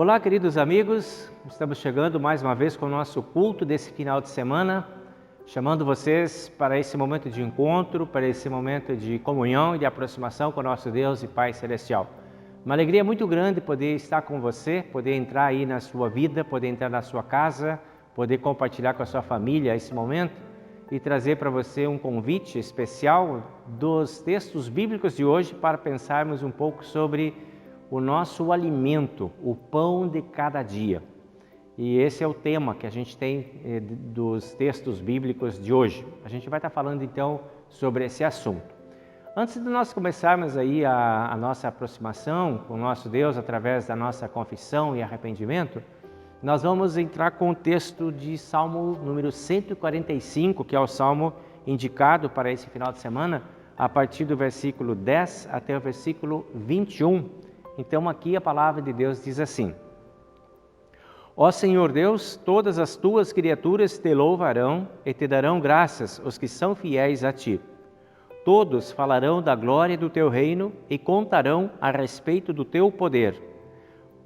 Olá, queridos amigos, estamos chegando mais uma vez com o nosso culto desse final de semana, chamando vocês para esse momento de encontro, para esse momento de comunhão e de aproximação com o nosso Deus e Pai Celestial. Uma alegria muito grande poder estar com você, poder entrar aí na sua vida, poder entrar na sua casa, poder compartilhar com a sua família esse momento e trazer para você um convite especial dos textos bíblicos de hoje para pensarmos um pouco sobre o nosso alimento, o pão de cada dia. E esse é o tema que a gente tem dos textos bíblicos de hoje. A gente vai estar falando então sobre esse assunto. Antes de nós começarmos aí a nossa aproximação com o nosso Deus através da nossa confissão e arrependimento, nós vamos entrar com o texto de Salmo número 145, que é o salmo indicado para esse final de semana, a partir do versículo 10 até o versículo 21. Então aqui a palavra de Deus diz assim: Ó Senhor Deus, todas as tuas criaturas te louvarão e te darão graças os que são fiéis a ti. Todos falarão da glória do teu reino e contarão a respeito do teu poder,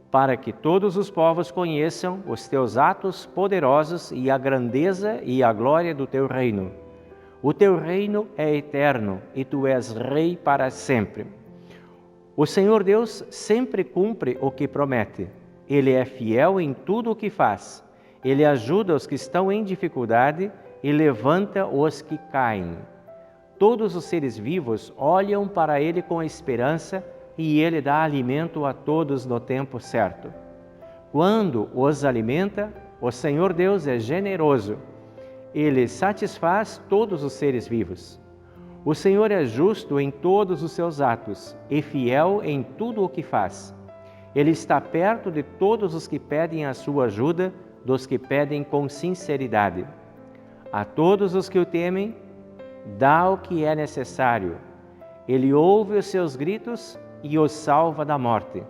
para que todos os povos conheçam os teus atos poderosos e a grandeza e a glória do teu reino. O teu reino é eterno e tu és rei para sempre. O Senhor Deus sempre cumpre o que promete. Ele é fiel em tudo o que faz. Ele ajuda os que estão em dificuldade e levanta os que caem. Todos os seres vivos olham para Ele com esperança e Ele dá alimento a todos no tempo certo. Quando os alimenta, o Senhor Deus é generoso. Ele satisfaz todos os seres vivos. O Senhor é justo em todos os seus atos e fiel em tudo o que faz. Ele está perto de todos os que pedem a sua ajuda, dos que pedem com sinceridade. A todos os que o temem, dá o que é necessário. Ele ouve os seus gritos e os salva da morte.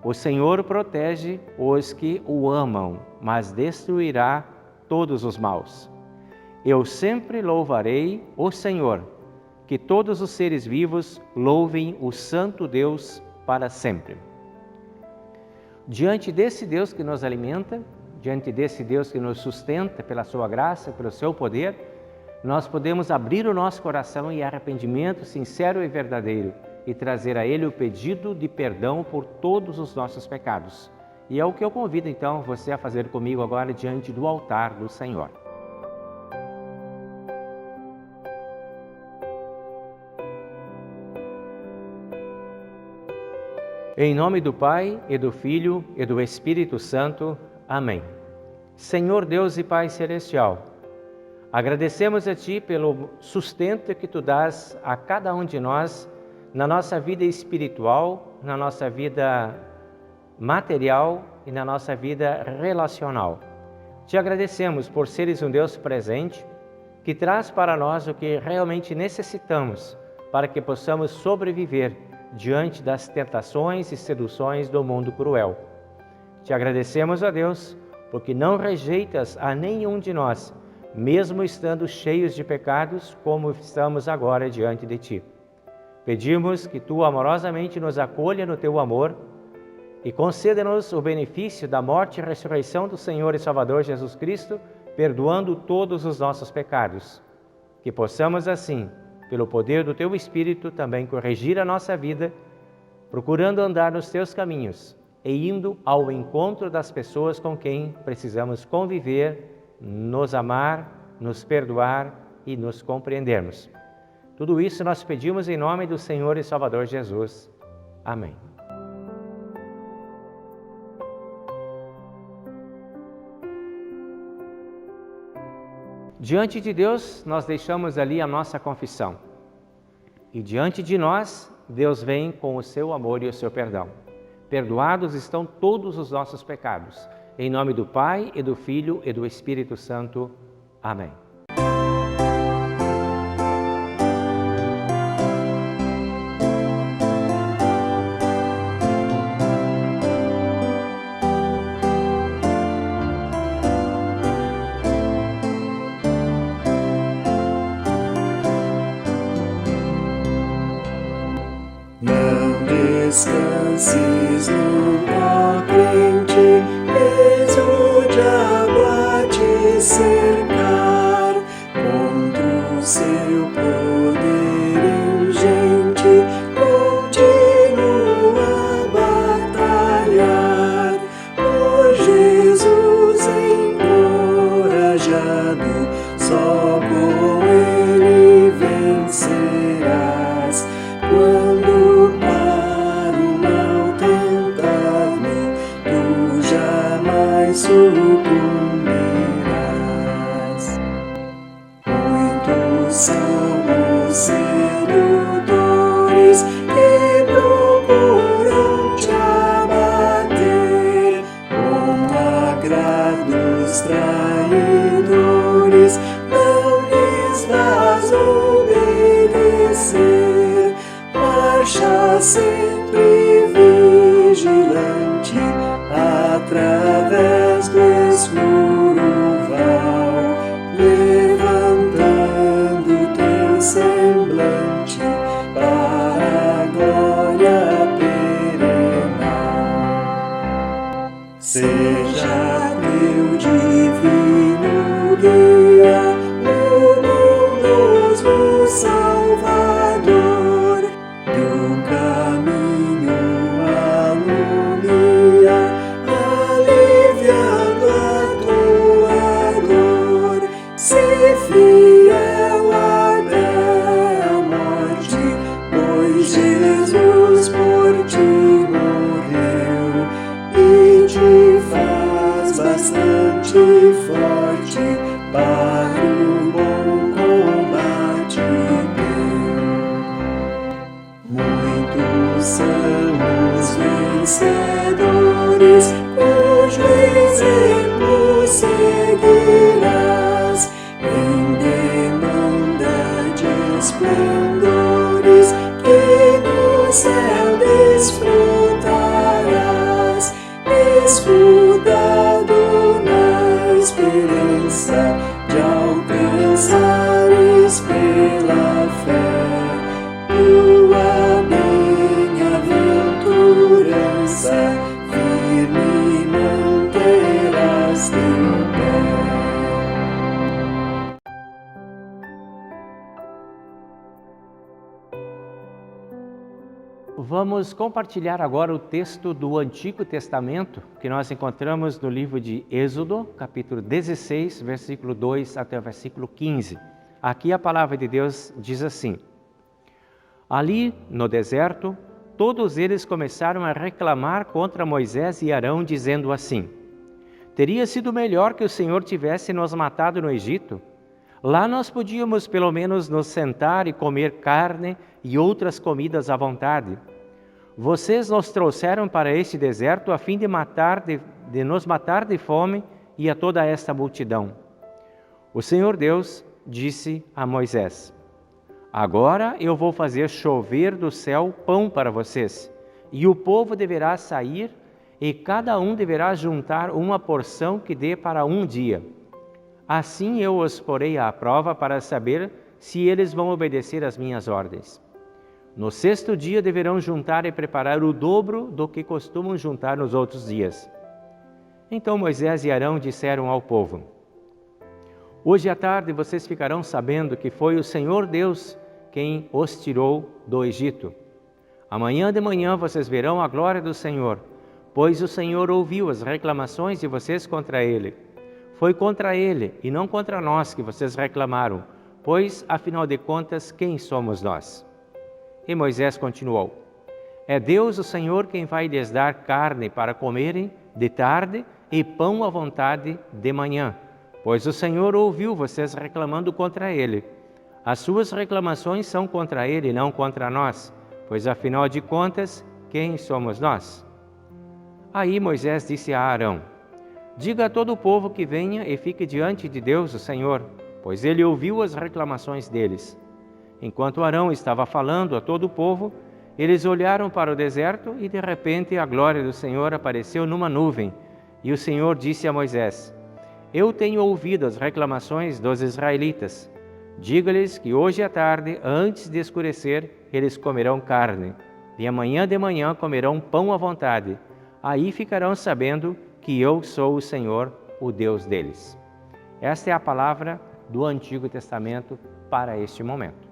O Senhor protege os que o amam, mas destruirá todos os maus. Eu sempre louvarei o Senhor, que todos os seres vivos louvem o Santo Deus para sempre. Diante desse Deus que nos alimenta, diante desse Deus que nos sustenta pela sua graça, pelo seu poder, nós podemos abrir o nosso coração em arrependimento sincero e verdadeiro e trazer a Ele o pedido de perdão por todos os nossos pecados. E é o que eu convido então você a fazer comigo agora diante do altar do Senhor. Em nome do Pai, e do Filho, e do Espírito Santo. Amém. Senhor Deus e Pai Celestial, agradecemos a Ti pelo sustento que Tu dás a cada um de nós na nossa vida espiritual, na nossa vida material e na nossa vida relacional. Te agradecemos por seres um Deus presente, que traz para nós o que realmente necessitamos para que possamos sobreviver diante das tentações e seduções do mundo cruel. Te agradecemos, ó Deus, porque não rejeitas a nenhum de nós, mesmo estando cheios de pecados, como estamos agora diante de Ti. Pedimos que Tu amorosamente nos acolha no Teu amor e conceda-nos o benefício da morte e ressurreição do Senhor e Salvador Jesus Cristo, perdoando todos os nossos pecados. Que possamos assim, pelo poder do Teu Espírito, também corrigir a nossa vida, procurando andar nos Teus caminhos e indo ao encontro das pessoas com quem precisamos conviver, nos amar, nos perdoar e nos compreendermos. Tudo isso nós pedimos em nome do Senhor e Salvador Jesus. Amém. Diante de Deus, nós deixamos ali a nossa confissão. E diante de nós, Deus vem com o seu amor e o seu perdão. Perdoados estão todos os nossos pecados. Em nome do Pai, e do Filho, e do Espírito Santo. Amém. Descanses no pó quente, cercar, contra o seu poder ingente, continua a batalhar. Por Jesus encorajado, só com Ele vencerás. Quando para o mal tentar-me, tu jamais sucumbirás. Muitos são os sedutores que procuram te abater, com agrados traidores, não lhes vás obedecer. Marcha sempre vigilante, através do escuro val, levantando teu semblante para a glória perene. Seja teu divino guia, o bondoso Salvador, teu caminho alumia, aliviando a tua dor. Se fiel até a morte, pois Jesus por ti morreu e te faz bastante forte para o bom combate teu. Muitos são os vencedores, cujo exemplo seguirás, em demanda de esplendores que no céu desfrutarás, escudado na esperança de alcançares pela fé tua bem-aventurança, firme manterás teu pé. Vamos compartilhar agora o texto do Antigo Testamento que nós encontramos no livro de Êxodo, capítulo 16, versículo 2 até o versículo 15. Aqui a palavra de Deus diz assim: Ali, no deserto, todos eles começaram a reclamar contra Moisés e Arão, dizendo assim: Teria sido melhor que o Senhor tivesse nos matado no Egito. Lá nós podíamos pelo menos nos sentar e comer carne e outras comidas à vontade. Vocês nos trouxeram para este deserto a fim de nos matar de fome e a toda esta multidão. O Senhor Deus disse a Moisés: Agora eu vou fazer chover do céu pão para vocês, e o povo deverá sair, e cada um deverá juntar uma porção que dê para um dia. Assim eu os porei à prova para saber se eles vão obedecer às minhas ordens. No sexto dia deverão juntar e preparar o dobro do que costumam juntar nos outros dias. Então Moisés e Arão disseram ao povo: Hoje à tarde vocês ficarão sabendo que foi o Senhor Deus quem os tirou do Egito. Amanhã de manhã vocês verão a glória do Senhor, pois o Senhor ouviu as reclamações de vocês contra Ele. Foi contra Ele e não contra nós que vocês reclamaram, pois, afinal de contas, quem somos nós? E Moisés continuou: É Deus o Senhor quem vai lhes dar carne para comerem de tarde e pão à vontade de manhã, pois o Senhor ouviu vocês reclamando contra Ele. As suas reclamações são contra Ele e não contra nós, pois, afinal de contas, quem somos nós? Aí Moisés disse a Arão: Diga a todo o povo que venha e fique diante de Deus, o Senhor, pois Ele ouviu as reclamações deles. Enquanto Arão estava falando a todo o povo, eles olharam para o deserto e, de repente, a glória do Senhor apareceu numa nuvem. E o Senhor disse a Moisés: Eu tenho ouvido as reclamações dos israelitas. Diga-lhes que hoje à tarde, antes de escurecer, eles comerão carne. E amanhã de manhã comerão pão à vontade. Aí ficarão sabendo que eu sou o Senhor, o Deus deles. Esta é a palavra do Antigo Testamento para este momento.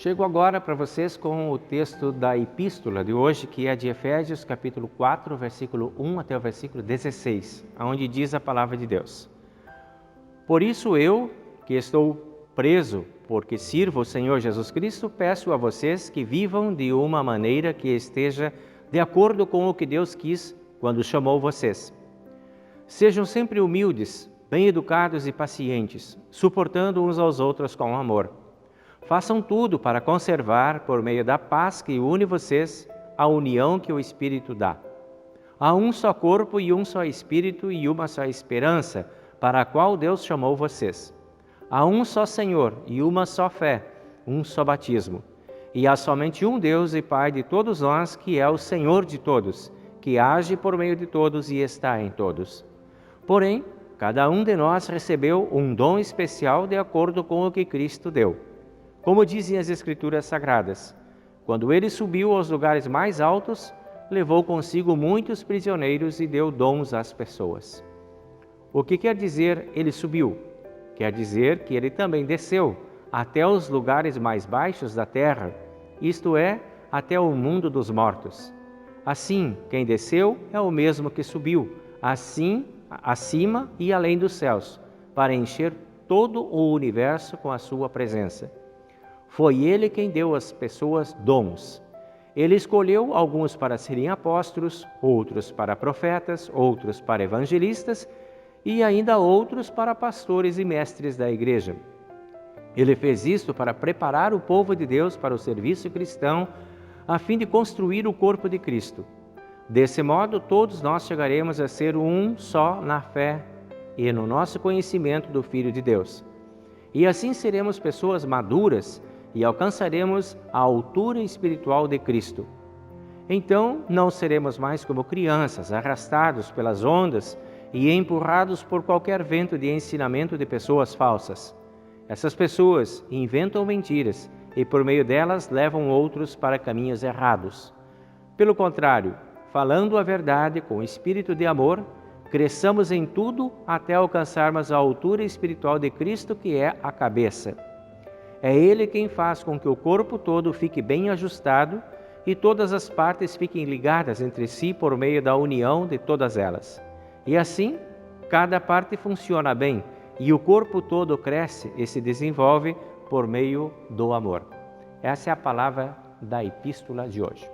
Chego agora para vocês com o texto da epístola de hoje, que é de Efésios, capítulo 4, versículo 1 até o versículo 16, onde diz a palavra de Deus. Por isso eu, que estou preso, porque sirvo o Senhor Jesus Cristo, peço a vocês que vivam de uma maneira que esteja de acordo com o que Deus quis quando chamou vocês. Sejam sempre humildes, bem educados e pacientes, suportando uns aos outros com amor. Façam tudo para conservar, por meio da paz que une vocês, a união que o Espírito dá. Há um só corpo e um só Espírito e uma só esperança, para a qual Deus chamou vocês. Há um só Senhor e uma só fé, um só batismo. E há somente um Deus e Pai de todos nós, que é o Senhor de todos, que age por meio de todos e está em todos. Porém, cada um de nós recebeu um dom especial de acordo com o que Cristo deu. Como dizem as Escrituras Sagradas, quando ele subiu aos lugares mais altos, levou consigo muitos prisioneiros e deu dons às pessoas. O que quer dizer ele subiu? Quer dizer que ele também desceu até os lugares mais baixos da terra, isto é, até o mundo dos mortos. Assim, quem desceu é o mesmo que subiu, assim, acima e além dos céus, para encher todo o universo com a sua presença. Foi ele quem deu às pessoas dons. Ele escolheu alguns para serem apóstolos, outros para profetas, outros para evangelistas e ainda outros para pastores e mestres da igreja. Ele fez isto para preparar o povo de Deus para o serviço cristão, a fim de construir o corpo de Cristo. Desse modo, todos nós chegaremos a ser um só na fé e no nosso conhecimento do Filho de Deus. E assim seremos pessoas maduras e alcançaremos a altura espiritual de Cristo. Então, não seremos mais como crianças, arrastados pelas ondas e empurrados por qualquer vento de ensinamento de pessoas falsas. Essas pessoas inventam mentiras e, por meio delas, levam outros para caminhos errados. Pelo contrário, falando a verdade com espírito de amor, cresçamos em tudo até alcançarmos a altura espiritual de Cristo, que é a cabeça. É Ele quem faz com que o corpo todo fique bem ajustado e todas as partes fiquem ligadas entre si por meio da união de todas elas. E assim, cada parte funciona bem e o corpo todo cresce e se desenvolve por meio do amor. Essa é a palavra da epístola de hoje.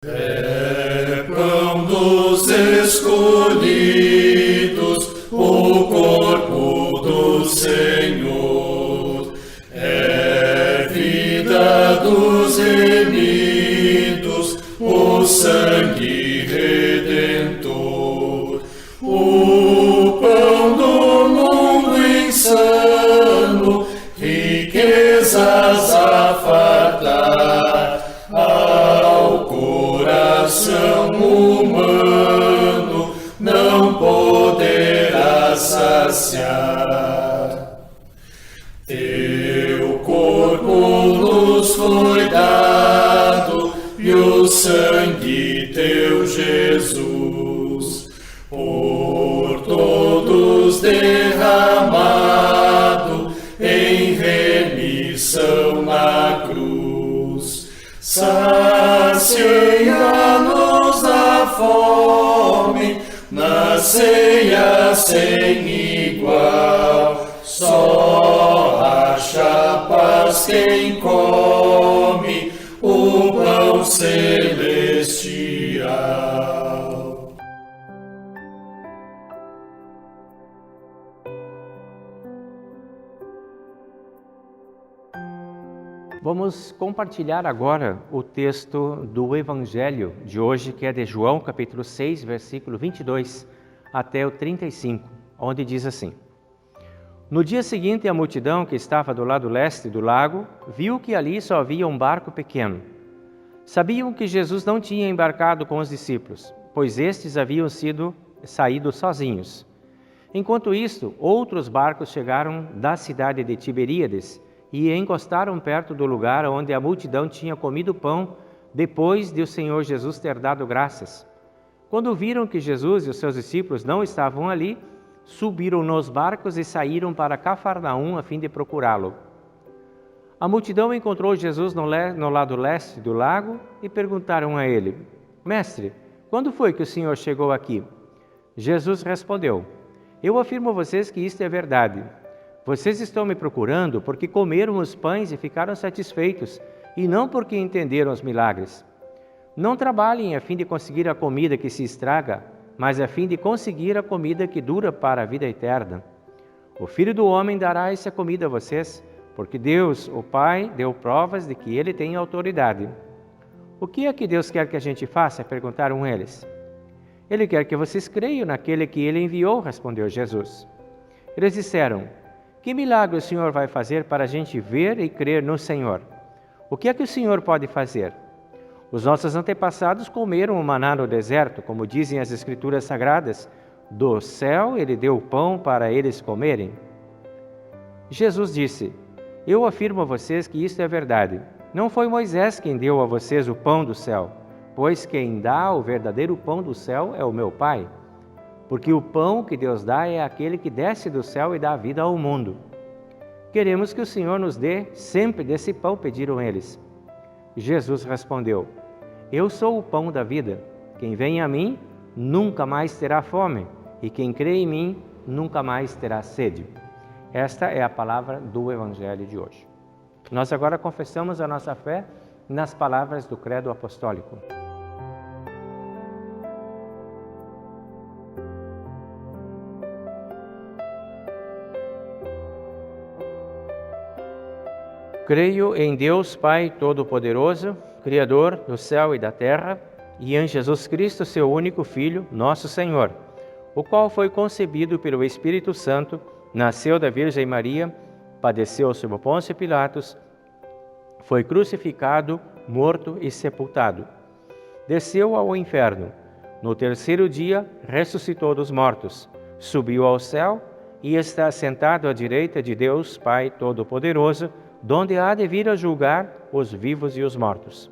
É pão dos escolhidos, o corpo do Senhor. É vida dos remidos, o sangue redentor. O pão do mundo insano, riquezas a fartar. Ao coração humano não poderá saciar. Teu corpo nos foi dado e o sangue teu, Jesus, por todos derramado em remissão na cruz. Sacia-nos da fome, na ceia sem igual. Só acha paz quem come o pão celestial. Vamos compartilhar agora o texto do Evangelho de hoje, que é de João, capítulo 6, versículo 22 até o 35, onde diz assim: No dia seguinte, a multidão que estava do lado leste do lago viu que ali só havia um barco pequeno. Sabiam que Jesus não tinha embarcado com os discípulos, pois estes haviam saído sozinhos. Enquanto isto, outros barcos chegaram da cidade de Tiberíades e encostaram perto do lugar onde a multidão tinha comido pão depois de o Senhor Jesus ter dado graças. Quando viram que Jesus e os seus discípulos não estavam ali, subiram nos barcos e saíram para Cafarnaum a fim de procurá-lo. A multidão encontrou Jesus no lado leste do lago e perguntaram a ele: Mestre, quando foi que o Senhor chegou aqui? Jesus respondeu: Eu afirmo a vocês que isto é verdade. Vocês estão me procurando porque comeram os pães e ficaram satisfeitos, e não porque entenderam os milagres. Não trabalhem a fim de conseguir a comida que se estraga, mas a fim de conseguir a comida que dura para a vida eterna. O Filho do Homem dará essa comida a vocês, porque Deus, o Pai, deu provas de que Ele tem autoridade. O que é que Deus quer que a gente faça? Perguntaram eles. Ele quer que vocês creiam naquele que Ele enviou, respondeu Jesus. Eles disseram: Que milagre o Senhor vai fazer para a gente ver e crer no Senhor? O que é que o Senhor pode fazer? Os nossos antepassados comeram o maná no deserto, como dizem as Escrituras Sagradas. Do céu Ele deu pão para eles comerem. Jesus disse: Eu afirmo a vocês que isto é verdade. Não foi Moisés quem deu a vocês o pão do céu, pois quem dá o verdadeiro pão do céu é o meu Pai. Porque o pão que Deus dá é aquele que desce do céu e dá vida ao mundo. Queremos que o Senhor nos dê sempre desse pão, pediram eles. Jesus respondeu: Eu sou o pão da vida. Quem vem a mim nunca mais terá fome, e quem crê em mim nunca mais terá sede. Esta é a palavra do Evangelho de hoje. Nós agora confessamos a nossa fé nas palavras do Credo Apostólico. Creio em Deus Pai Todo-Poderoso, Criador do céu e da terra, e em Jesus Cristo, seu único Filho, nosso Senhor, o qual foi concebido pelo Espírito Santo, nasceu da Virgem Maria, padeceu sob Pôncio Pilatos, foi crucificado, morto e sepultado. Desceu ao inferno. No terceiro dia, ressuscitou dos mortos, subiu ao céu e está sentado à direita de Deus Pai Todo-Poderoso, donde há de vir a julgar os vivos e os mortos.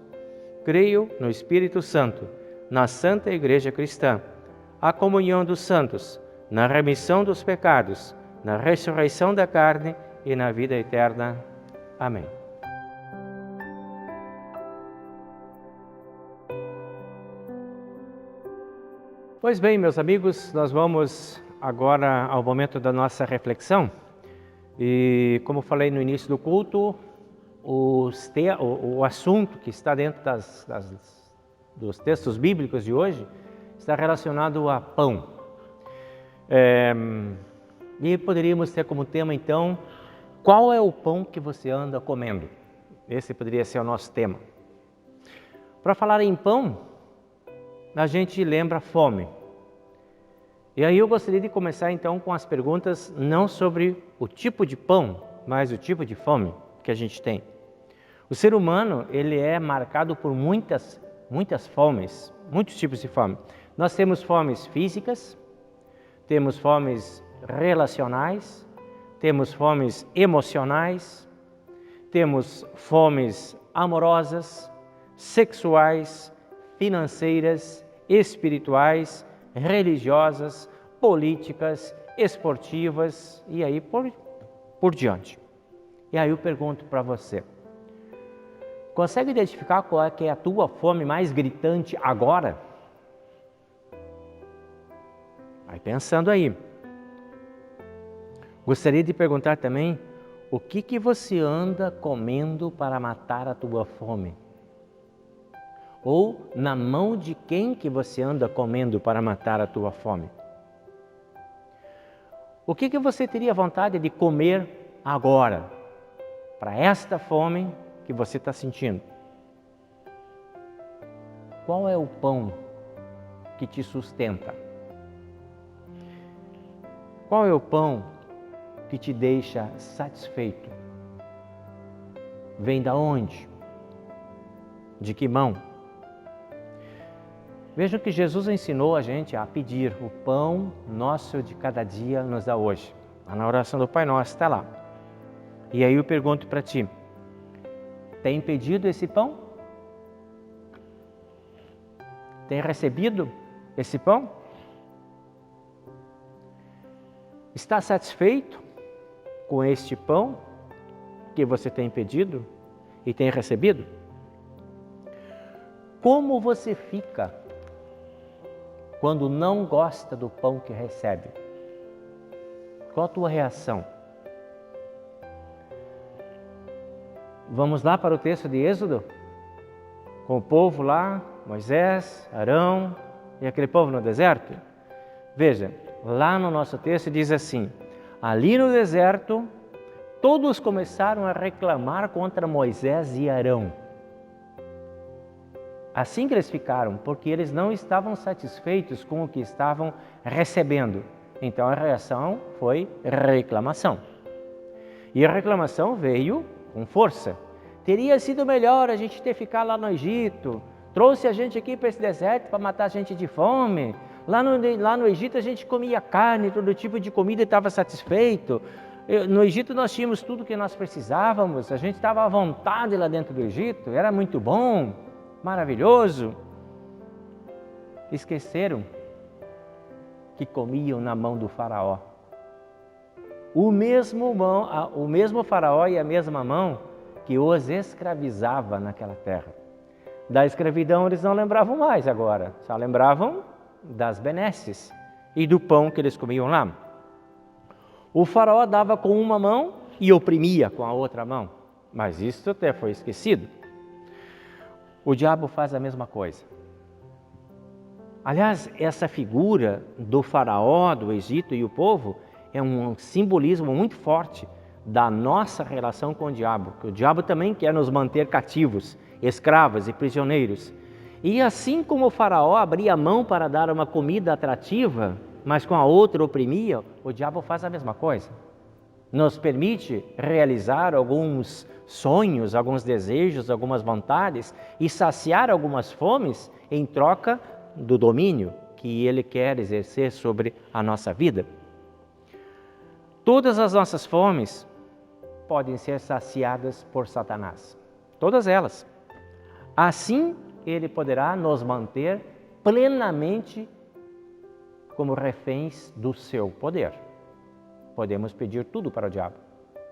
Creio no Espírito Santo, na Santa Igreja Cristã, a comunhão dos santos, na remissão dos pecados, na ressurreição da carne e na vida eterna. Amém. Pois bem, meus amigos, nós vamos agora ao momento da nossa reflexão. E como falei no início do culto, o assunto que está dentro dos textos bíblicos de hoje está relacionado a pão. E poderíamos ter como tema, então, qual é o pão que você anda comendo? Esse poderia ser o nosso tema. Para falar em pão, a gente lembra fome. E aí eu gostaria de começar então com as perguntas não sobre o tipo de pão, mas o tipo de fome que a gente tem. O ser humano, ele é marcado por muitas fomes, muitos tipos de fome. Nós temos fomes físicas, temos fomes relacionais, temos fomes emocionais, temos fomes amorosas, sexuais, financeiras, espirituais, religiosas, políticas, esportivas e aí por diante. E aí eu pergunto para você, consegue identificar qual é que é a tua fome mais gritante agora? Vai pensando aí. Gostaria de perguntar também, o que você anda comendo para matar a tua fome? Ou na mão de quem que você anda comendo para matar a tua fome? O que você teria vontade de comer agora, para esta fome que você está sentindo? Qual é o pão que te sustenta? Qual é o pão que te deixa satisfeito? Vem da onde? De que mão? Vejam que Jesus ensinou a gente a pedir o pão nosso de cada dia nos dá hoje. Na oração do Pai Nosso está lá. E aí eu pergunto para ti, tem pedido esse pão? Tem recebido esse pão? Está satisfeito com este pão que você tem pedido e tem recebido? Como você fica quando não gosta do pão que recebe? Qual a tua reação? Vamos lá para o texto de Êxodo? Com o povo lá, Moisés, Arão e aquele povo no deserto? Veja, lá no nosso texto diz assim, ali no deserto, todos começaram a reclamar contra Moisés e Arão. Assim que eles ficaram, porque eles não estavam satisfeitos com o que estavam recebendo. Então a reação foi reclamação. E a reclamação veio com força. Teria sido melhor a gente ter ficado lá no Egito, trouxe a gente aqui para esse deserto para matar a gente de fome. Lá no Egito a gente comia carne, todo tipo de comida e estava satisfeito. No Egito nós tínhamos tudo que nós precisávamos, a gente estava à vontade lá dentro do Egito, era muito bom, maravilhoso. Esqueceram que comiam na mão do faraó. O mesmo faraó e a mesma mão que os escravizava naquela terra. Da escravidão eles não lembravam mais agora, só lembravam das benesses e do pão que eles comiam lá. O faraó dava com uma mão e oprimia com a outra mão, mas isso até foi esquecido. O diabo faz a mesma coisa. Aliás, essa figura do faraó, do Egito e o povo é um simbolismo muito forte da nossa relação com o diabo, que o diabo também quer nos manter cativos, escravos e prisioneiros. E assim como o faraó abria a mão para dar uma comida atrativa, mas com a outra oprimia, o diabo faz a mesma coisa. Nos permite realizar alguns sonhos, alguns desejos, algumas vontades e saciar algumas fomes em troca do domínio que ele quer exercer sobre a nossa vida. Todas as nossas fomes podem ser saciadas por Satanás. Todas elas. Assim, ele poderá nos manter plenamente como reféns do seu poder. Podemos pedir tudo para o diabo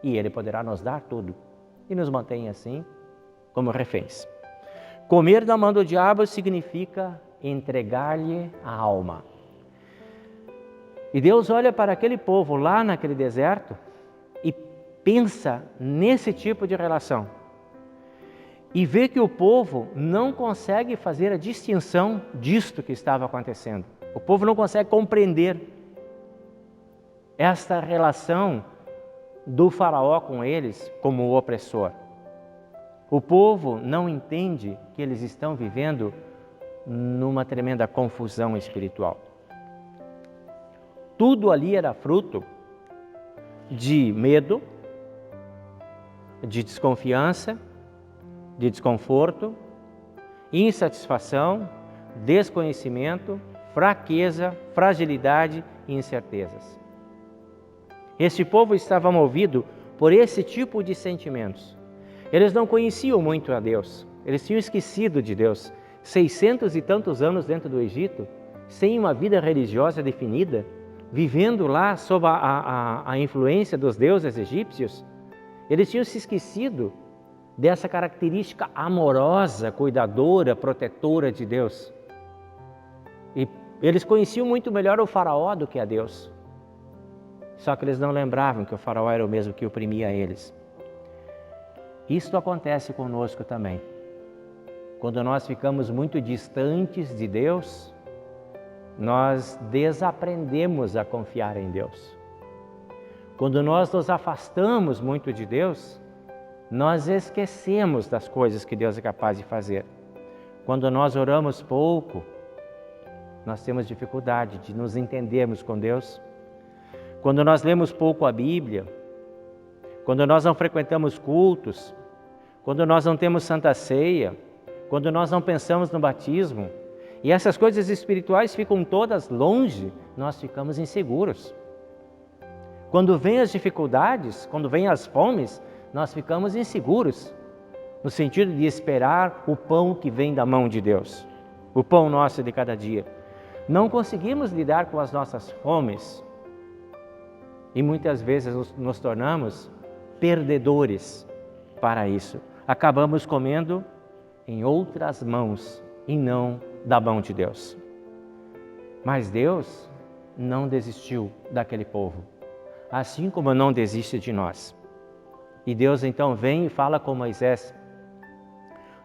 e ele poderá nos dar tudo e nos mantém assim como reféns. Comer da mão do diabo significa entregar-lhe a alma. E Deus olha para aquele povo lá naquele deserto e pensa nesse tipo de relação. E vê que o povo não consegue fazer a distinção disto que estava acontecendo. O povo não consegue compreender esta relação do faraó com eles como o opressor. O povo não entende que eles estão vivendo numa tremenda confusão espiritual. Tudo ali era fruto de medo, de desconfiança, de desconforto, insatisfação, desconhecimento, fraqueza, fragilidade e incertezas. Este povo estava movido por esse tipo de sentimentos. Eles não conheciam muito a Deus, eles tinham esquecido de Deus. 600 e tantos anos dentro do Egito, sem uma vida religiosa definida, vivendo lá sob a influência dos deuses egípcios, eles tinham se esquecido dessa característica amorosa, cuidadora, protetora de Deus. E eles conheciam muito melhor o faraó do que a Deus. Só que eles não lembravam que o faraó era o mesmo que oprimia eles. Isto acontece conosco também. Quando nós ficamos muito distantes de Deus, nós desaprendemos a confiar em Deus. Quando nós nos afastamos muito de Deus, nós esquecemos das coisas que Deus é capaz de fazer. Quando nós oramos pouco, nós temos dificuldade de nos entendermos com Deus. Quando nós lemos pouco a Bíblia, quando nós não frequentamos cultos, quando nós não temos Santa Ceia, quando nós não pensamos no batismo, e essas coisas espirituais ficam todas longe, nós ficamos inseguros. Quando vêm as dificuldades, quando vêm as fomes, nós ficamos inseguros, no sentido de esperar o pão que vem da mão de Deus, o pão nosso de cada dia. Não conseguimos lidar com as nossas fomes e muitas vezes nos tornamos perdedores para isso. Acabamos comendo em outras mãos e não da mão de Deus. Mas Deus não desistiu daquele povo, assim como não desiste de nós. E Deus então vem e fala com Moisés.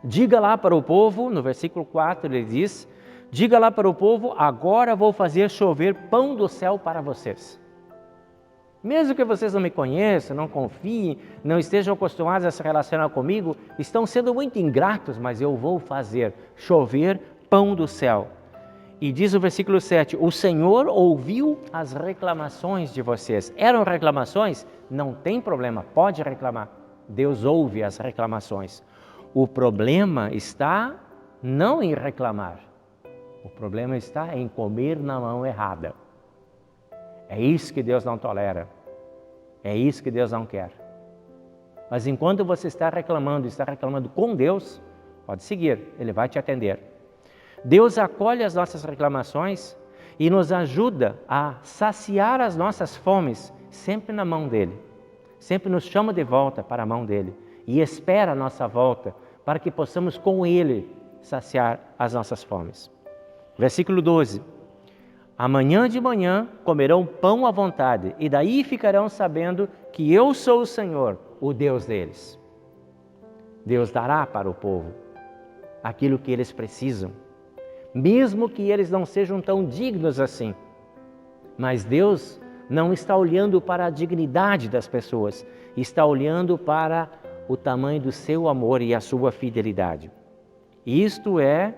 Diga lá para o povo, no versículo 4 ele diz, diga lá para o povo, agora vou fazer chover pão do céu para vocês. Mesmo que vocês não me conheçam, não confiem, não estejam acostumados a se relacionar comigo, estão sendo muito ingratos, mas eu vou fazer chover pão do céu. E diz o versículo 7, o Senhor ouviu as reclamações de vocês. Eram reclamações? Não tem problema, pode reclamar. Deus ouve as reclamações. O problema está não em reclamar, o problema está em comer na mão errada. É isso que Deus não tolera. É isso que Deus não quer. Mas enquanto você está reclamando com Deus, pode seguir, Ele vai te atender. Deus acolhe as nossas reclamações e nos ajuda a saciar as nossas fomes sempre na mão dEle. Sempre nos chama de volta para a mão dEle e espera a nossa volta para que possamos com Ele saciar as nossas fomes. Versículo 12. Amanhã de manhã comerão pão à vontade, e daí ficarão sabendo que eu sou o Senhor, o Deus deles. Deus dará para o povo aquilo que eles precisam, mesmo que eles não sejam tão dignos assim. Mas Deus não está olhando para a dignidade das pessoas, está olhando para o tamanho do seu amor e a sua fidelidade. Isto é,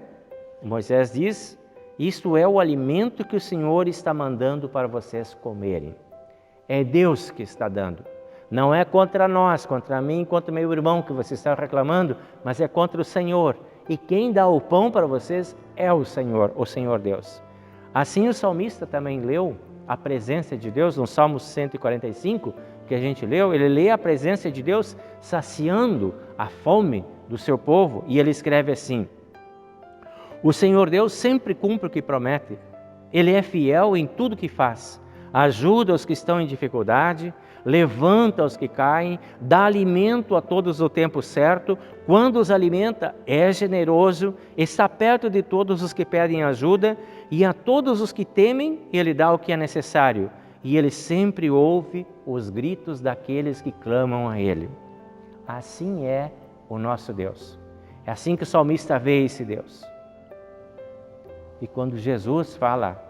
Moisés diz, isto é o alimento que o Senhor está mandando para vocês comerem. É Deus que está dando. Não é contra nós, contra mim, contra meu irmão que você está reclamando, mas é contra o Senhor. E quem dá o pão para vocês é o Senhor Deus. Assim o salmista também leu a presença de Deus no Salmo 145, que a gente leu. Ele lê a presença de Deus saciando a fome do seu povo, e ele escreve assim: o Senhor Deus sempre cumpre o que promete. Ele é fiel em tudo que faz. Ajuda os que estão em dificuldade, levanta os que caem, dá alimento a todos no tempo certo. Quando os alimenta, é generoso, está perto de todos os que pedem ajuda, e a todos os que temem, Ele dá o que é necessário. E Ele sempre ouve os gritos daqueles que clamam a Ele. Assim é o nosso Deus. É assim que o salmista vê esse Deus. E quando Jesus fala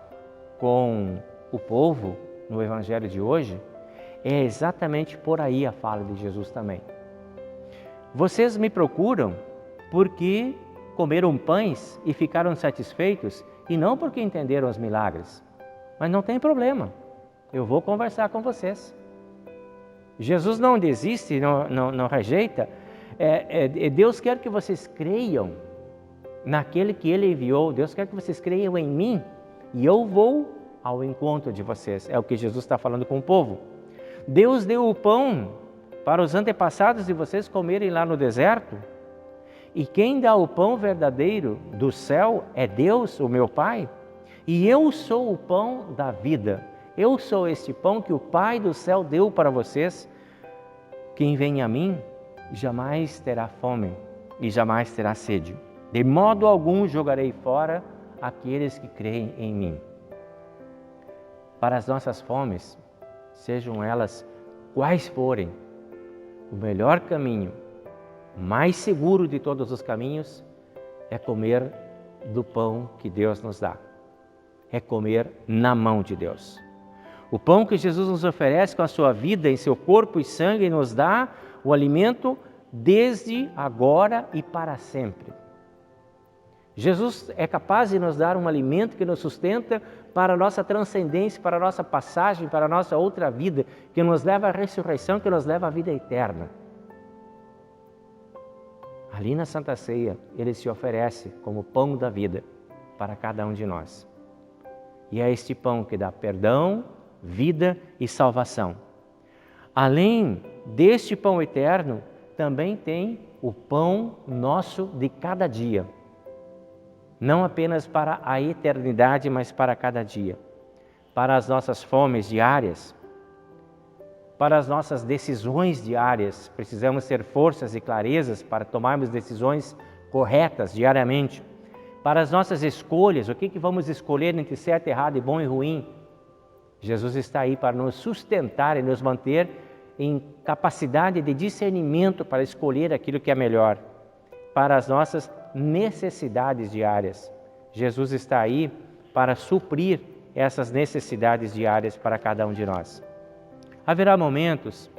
com o povo no Evangelho de hoje, é exatamente por aí a fala de Jesus também. Vocês me procuram porque comeram pães e ficaram satisfeitos, e não porque entenderam os milagres. Mas não tem problema, eu vou conversar com vocês. Jesus não desiste, não rejeita. Deus quer que vocês creiam naquele que Ele enviou. Deus quer que vocês creiam em mim, e eu vou ao encontro de vocês. É o que Jesus está falando com o povo. Deus deu o pão para os antepassados de vocês comerem lá no deserto. E quem dá o pão verdadeiro do céu é Deus, o meu Pai. E eu sou o pão da vida. Eu sou este pão que o Pai do céu deu para vocês. Quem vem a mim jamais terá fome e jamais terá sede. De modo algum jogarei fora aqueles que creem em mim. Para as nossas fomes, sejam elas quais forem, o melhor caminho, o mais seguro de todos os caminhos, é comer do pão que Deus nos dá. É comer na mão de Deus. O pão que Jesus nos oferece com a sua vida em seu corpo e sangue nos dá o alimento desde agora e para sempre. Jesus é capaz de nos dar um alimento que nos sustenta para a nossa transcendência, para a nossa passagem, para a nossa outra vida, que nos leva à ressurreição, que nos leva à vida eterna. Ali na Santa Ceia, Ele se oferece como pão da vida para cada um de nós. E é este pão que dá perdão, vida e salvação. Além deste pão eterno, também tem o pão nosso de cada dia. Não apenas para a eternidade, mas para cada dia. Para as nossas fomes diárias, para as nossas decisões diárias. Precisamos ter forças e clarezas para tomarmos decisões corretas diariamente. Para as nossas escolhas, o que vamos escolher entre certo, errado, e bom e ruim. Jesus está aí para nos sustentar e nos manter em capacidade de discernimento para escolher aquilo que é melhor. Para as nossas necessidades diárias. Jesus está aí para suprir essas necessidades diárias para cada um de nós. Haverá momentos,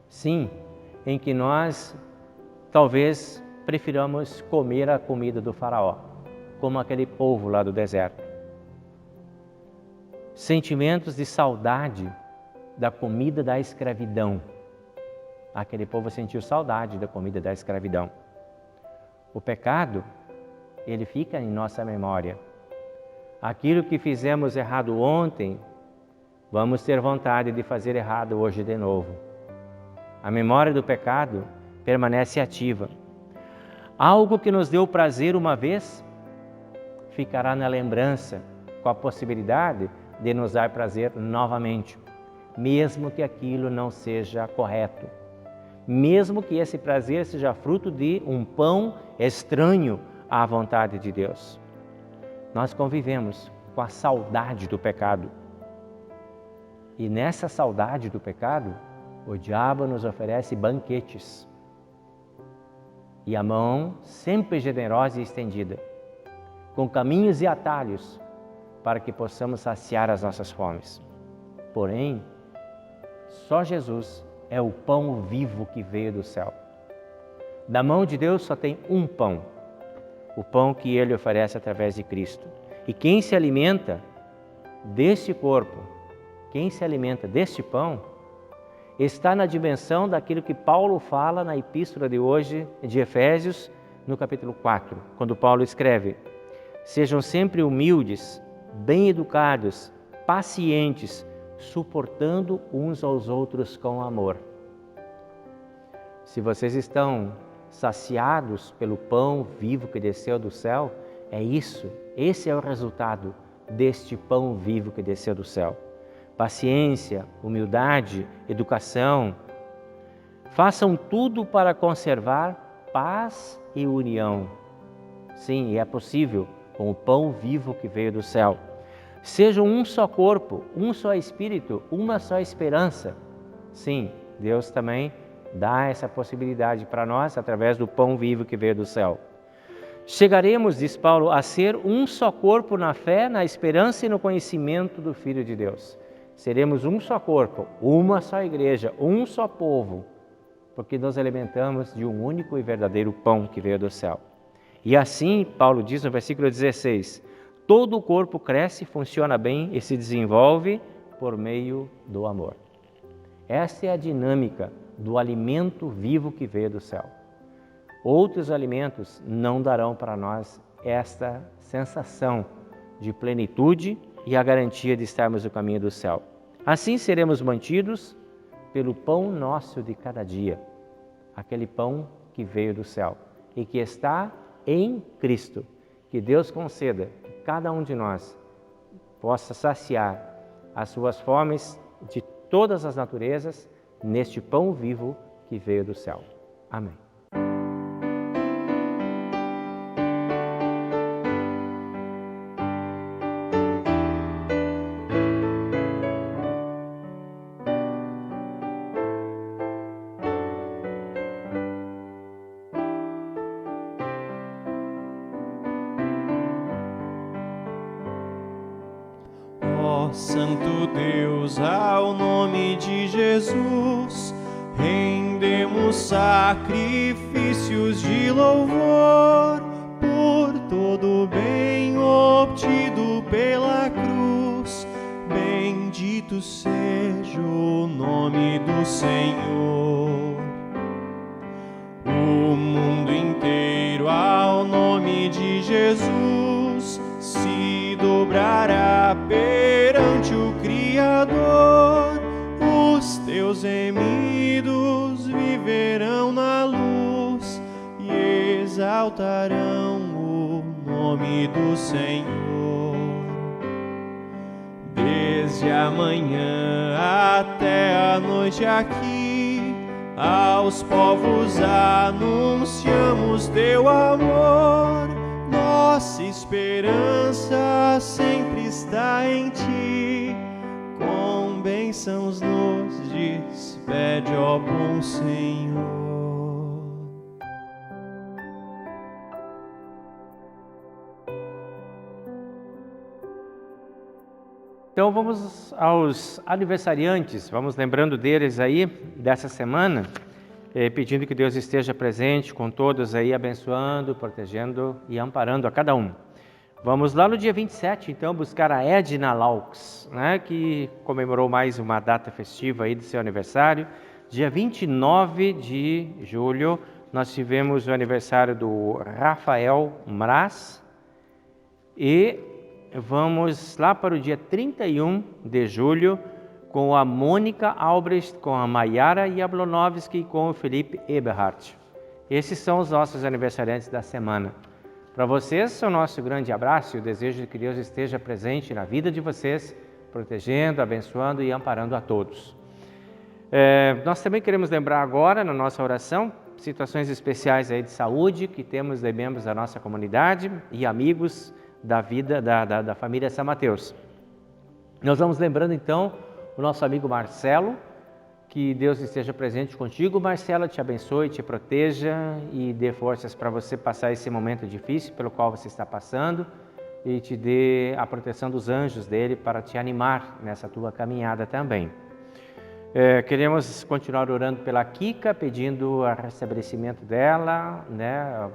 sim, em que nós talvez prefiramos comer a comida do faraó, como aquele povo lá do deserto. Sentimentos de saudade da comida da escravidão. Aquele povo sentiu saudade da comida da escravidão. O pecado, ele fica em nossa memória. Aquilo que fizemos errado ontem, vamos ter vontade de fazer errado hoje de novo. A memória do pecado permanece ativa. Algo que nos deu prazer uma vez, ficará na lembrança, com a possibilidade de nos dar prazer novamente, mesmo que aquilo não seja correto. Mesmo que esse prazer seja fruto de um pão estranho à vontade de Deus. Nós convivemos com a saudade do pecado. E nessa saudade do pecado, o diabo nos oferece banquetes. E a mão sempre generosa e estendida, com caminhos e atalhos, para que possamos saciar as nossas fomes. Porém, só Jesus é o pão vivo que veio do céu. Da mão de Deus só tem um pão, o pão que Ele oferece através de Cristo. E quem se alimenta deste corpo, quem se alimenta deste pão, está na dimensão daquilo que Paulo fala na epístola de hoje, de Efésios, no capítulo 4, quando Paulo escreve: sejam sempre humildes, bem educados, pacientes, suportando uns aos outros com amor. Se vocês estão saciados pelo pão vivo que desceu do céu, é isso, esse é o resultado deste pão vivo que desceu do céu. Paciência, humildade, educação. Façam tudo para conservar paz e união. Sim, é possível com o pão vivo que veio do céu. Sejam um só corpo, um só espírito, uma só esperança. Sim, Deus também dá essa possibilidade para nós através do pão vivo que veio do céu. Chegaremos, diz Paulo, a ser um só corpo na fé, na esperança e no conhecimento do Filho de Deus. Seremos um só corpo, uma só igreja, um só povo, porque nos alimentamos de um único e verdadeiro pão que veio do céu. E assim, Paulo diz no versículo 16, todo o corpo cresce, funciona bem e se desenvolve por meio do amor. Esta é a dinâmica do alimento vivo que veio do céu. Outros alimentos não darão para nós esta sensação de plenitude e a garantia de estarmos no caminho do céu. Assim seremos mantidos pelo pão nosso de cada dia, aquele pão que veio do céu e que está em Cristo. Que Deus conceda que cada um de nós possa saciar as suas fomes de todas as naturezas neste pão vivo que veio do céu. Amém. Ó Santo Deus, ao nome de Jesus, rendemos sacrifícios de louvor por todo o bem obtido pela cruz. Bendito seja o nome do Senhor. O mundo inteiro ao nome de Jesus se dobrará perante o Criador. Os teus remidos viverão na luz e exaltarão o nome do Senhor. Desde a manhã até a noite aqui, aos povos anunciamos teu amor. Nossa esperança sempre está em ti. Com bênçãos nos despede, ó bom Senhor. Então vamos aos aniversariantes, vamos lembrando deles aí dessa semana, pedindo que Deus esteja presente com todos aí, abençoando, protegendo e amparando a cada um. Vamos lá no dia 27, então, buscar a Edna Laux, né, que comemorou mais uma data festiva aí de seu aniversário. Dia 29 de julho, nós tivemos o aniversário do Rafael Mraz. E vamos lá para o dia 31 de julho, com a Mônica Albrecht, com a Mayara Jablonowski e com o Felipe Eberhardt. Esses são os nossos aniversariantes da semana. Para vocês, o nosso grande abraço e o desejo de que Deus esteja presente na vida de vocês, protegendo, abençoando e amparando a todos. Nós também queremos lembrar agora, na nossa oração, situações especiais aí de saúde que temos de membros da nossa comunidade e amigos da vida da família São Mateus. Nós vamos lembrando então o nosso amigo Marcelo. Que Deus esteja presente contigo, Marcela, te abençoe, te proteja e dê forças para você passar esse momento difícil pelo qual você está passando e te dê a proteção dos anjos dele para te animar nessa tua caminhada também. Queremos continuar orando pela Kika, pedindo o restabelecimento dela, né,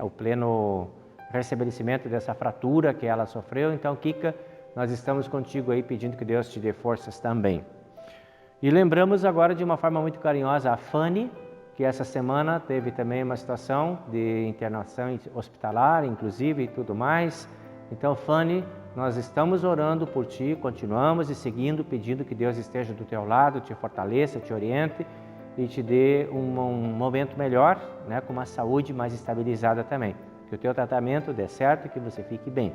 o pleno restabelecimento dessa fratura que ela sofreu. Então, Kika, nós estamos contigo aí pedindo que Deus te dê forças também. E lembramos agora de uma forma muito carinhosa a Fanny, que essa semana teve também uma situação de internação hospitalar, inclusive, e tudo mais. Então, Fanny, nós estamos orando por ti, continuamos e seguindo, pedindo que Deus esteja do teu lado, te fortaleça, te oriente e te dê um momento melhor, né, com uma saúde mais estabilizada também. Que o teu tratamento dê certo e que você fique bem.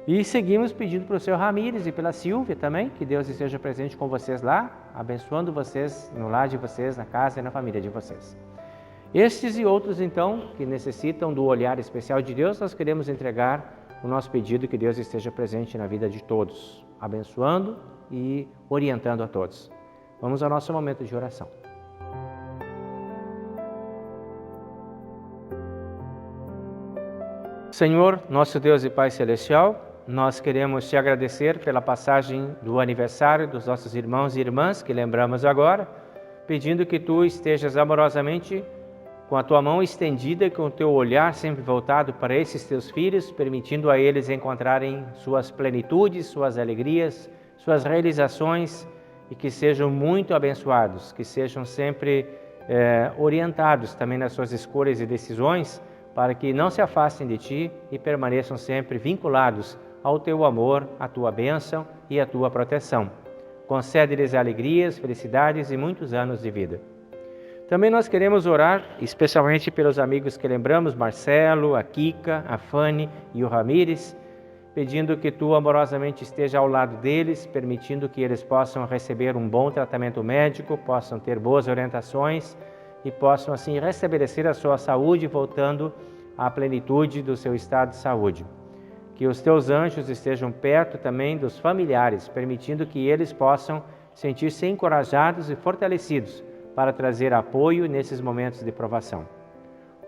E seguimos pedindo para o seu Ramires e pela Silvia também, que Deus esteja presente com vocês lá, abençoando vocês no lar de vocês, na casa e na família de vocês. Estes e outros, então, que necessitam do olhar especial de Deus, nós queremos entregar o nosso pedido que Deus esteja presente na vida de todos, abençoando e orientando a todos. Vamos ao nosso momento de oração. Senhor, nosso Deus e Pai Celestial, nós queremos te agradecer pela passagem do aniversário dos nossos irmãos e irmãs que lembramos agora, pedindo que tu estejas amorosamente com a tua mão estendida e com o teu olhar sempre voltado para esses teus filhos, permitindo a eles encontrarem suas plenitudes, suas alegrias, suas realizações e que sejam muito abençoados, que sejam sempre orientados também nas suas escolhas e decisões, para que não se afastem de ti e permaneçam sempre vinculados ao teu amor, à tua bênção e à tua proteção. Concede-lhes alegrias, felicidades e muitos anos de vida. Também nós queremos orar, especialmente pelos amigos que lembramos, Marcelo, a Kika, a Fanny e o Ramires, pedindo que tu amorosamente esteja ao lado deles, permitindo que eles possam receber um bom tratamento médico, possam ter boas orientações e possam assim restabelecer a sua saúde, voltando à plenitude do seu estado de saúde. Que os teus anjos estejam perto também dos familiares, permitindo que eles possam sentir-se encorajados e fortalecidos para trazer apoio nesses momentos de provação.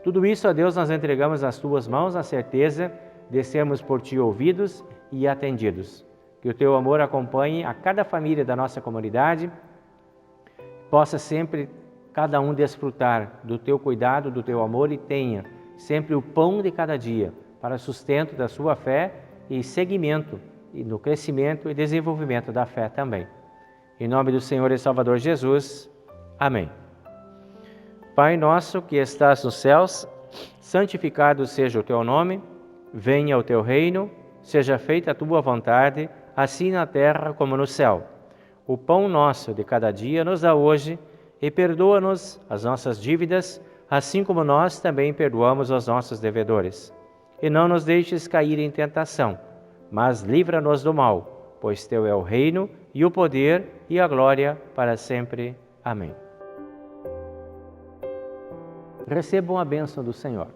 Tudo isso, a Deus, nós entregamos nas tuas mãos, na certeza de sermos por ti ouvidos e atendidos. Que o teu amor acompanhe a cada família da nossa comunidade, possa sempre cada um desfrutar do teu cuidado, do teu amor e tenha sempre o pão de cada dia para sustento da sua fé e seguimento e no crescimento e desenvolvimento da fé também. Em nome do Senhor e Salvador Jesus. Amém. Pai nosso que estás nos céus, santificado seja o teu nome, venha o teu reino, seja feita a tua vontade, assim na terra como no céu. O pão nosso de cada dia nos dá hoje e perdoa-nos as nossas dívidas, assim como nós também perdoamos aos nossos devedores. E não nos deixes cair em tentação, mas livra-nos do mal, pois teu é o reino e o poder e a glória para sempre. Amém. Recebam a bênção do Senhor.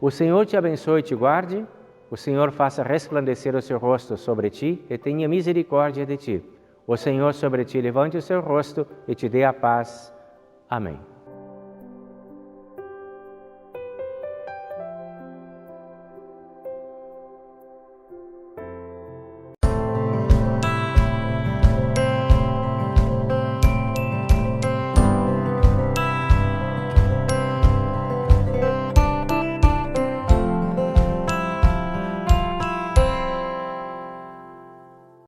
O Senhor te abençoe e te guarde, o Senhor faça resplandecer o seu rosto sobre ti e tenha misericórdia de ti. O Senhor sobre ti levante o seu rosto e te dê a paz. Amém.